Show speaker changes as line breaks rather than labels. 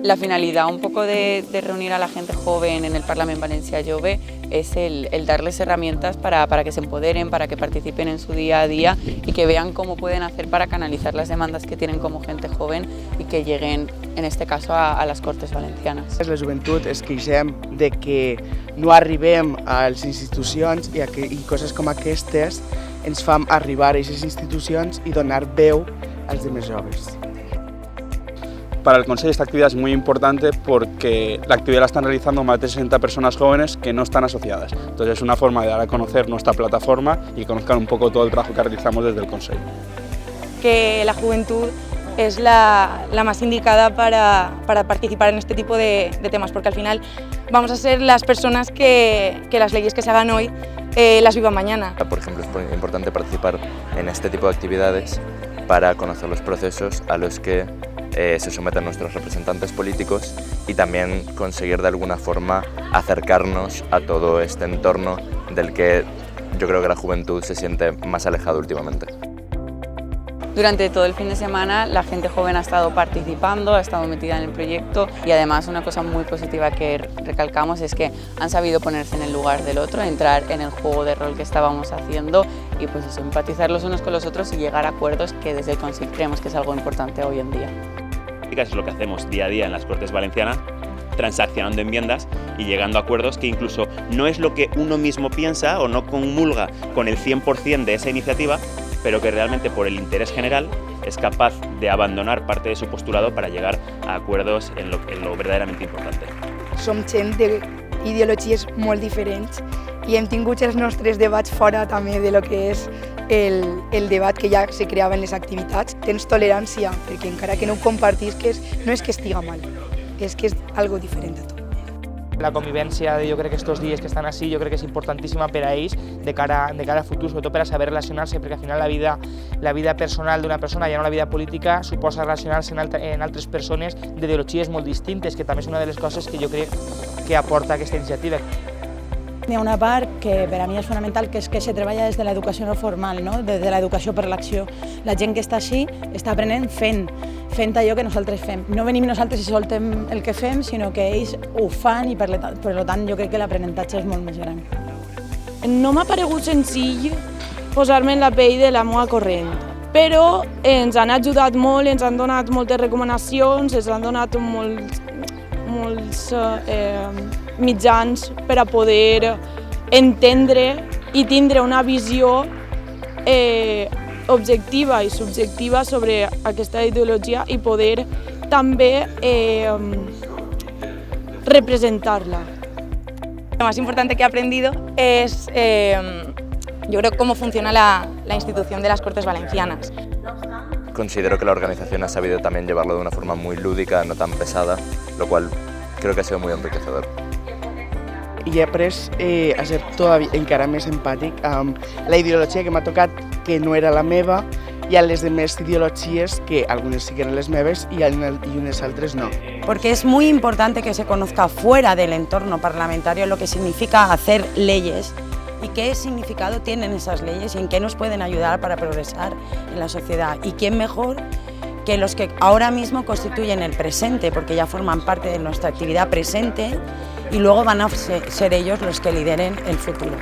La finalidad un poco de reunir a la gente joven en el Parlament Valencià Jove es el darles herramientas para que se empoderen, para que participen en su día a día y que vean cómo pueden hacer para canalizar las demandas que tienen como gente joven y que lleguen, en este caso, a les Corts Valencianes.
La joventut es queixem de que no arribem a les institucions i coses com aquestes ens fan arribar a aquestes institucions i donar veu als demés joves.
Para el Consejo esta actividad es muy importante porque la actividad la están realizando más de 60 personas jóvenes que no están asociadas. Entonces es una forma de dar a conocer nuestra plataforma y conozcan un poco todo el trabajo que realizamos desde el Consejo.
Que la juventud es la más indicada para participar en este tipo de temas, porque al final vamos a ser las personas que las leyes que se hagan hoy las vivan mañana.
Por ejemplo, es muy importante participar en este tipo de actividades para conocer los procesos a los que se someten nuestros representantes políticos y también conseguir de alguna forma acercarnos a todo este entorno del que yo creo que la juventud se siente más alejada últimamente.
Durante todo el fin de semana la gente joven ha estado participando, ha estado metida en el proyecto y además una cosa muy positiva que recalcamos es que han sabido ponerse en el lugar del otro, entrar en el juego de rol que estábamos haciendo y pues eso, empatizar los unos con los otros y llegar a acuerdos que desde el Consejo creemos que es algo importante hoy en día.
Es lo que hacemos día a día en las Cortes Valencianas, transaccionando enmiendas y llegando a acuerdos que incluso no es lo que uno mismo piensa o no comulga con el 100% de esa iniciativa, pero que realmente por el interés general es capaz de abandonar parte de su postulado para llegar a acuerdos en lo verdaderamente importante.
Som gent d'ideologies molt diferents i hem tingut els nostres debats fora també de lo que és el debat que ja se creava en les activitats. Tens tolerància, perquè encara que no ho compartisques, no és que estiga mal, és que és algo diferent a tu.
La convivència, jo crec que estos dies que estan així, jo crec que és importantíssima per a ells de cara al futur, sobretot per a saber relacionar-se, perquè al final la vida personal d'una persona, ja no la vida política, suposa relacionar-se en altres persones d'ideologies molt distintes, que també és una de les coses que jo crec que aporta aquesta iniciativa.
Hi ha una part que per a mi és fonamental, que és que se treballa des de l'educació no formal, no? Des de l'educació per l'acció. La gent que està així està aprenent fent allò que nosaltres fem. No venim nosaltres i soltem el que fem, sinó que ells ho fan i per tant jo crec que l'aprenentatge és molt més gran.
No m'ha paregut senzill posar-me en la pell de la meva corrent, però ens han ajudat molt, ens han donat moltes recomanacions, ens han donat molts mitjans per a poder entendre i tindre una visió objectiva i subjectiva sobre aquesta ideologia y poder també representarla.
Lo más importante que he aprendido es, yo creo, cómo funciona la institución de las Cortes Valencianas.
Considero que la organización ha sabido también llevarlo de una forma muy lúdica, no tan pesada, lo cual creo que ha sido muy enriquecedor.
I he après a ser encara més empàtic amb la ideologia que m'ha tocat, que no era la meva, y a las demás ideologías que algunas sí que eran las meves y unas otras no.
Porque es muy importante que se conozca fuera del entorno parlamentario lo que significa hacer leyes y qué significado tienen esas leyes y en qué nos pueden ayudar para progresar en la sociedad. Y quién mejor que los que ahora mismo constituyen el presente, porque ya forman parte de nuestra actividad presente y luego van a ser ellos los que lideren el futuro.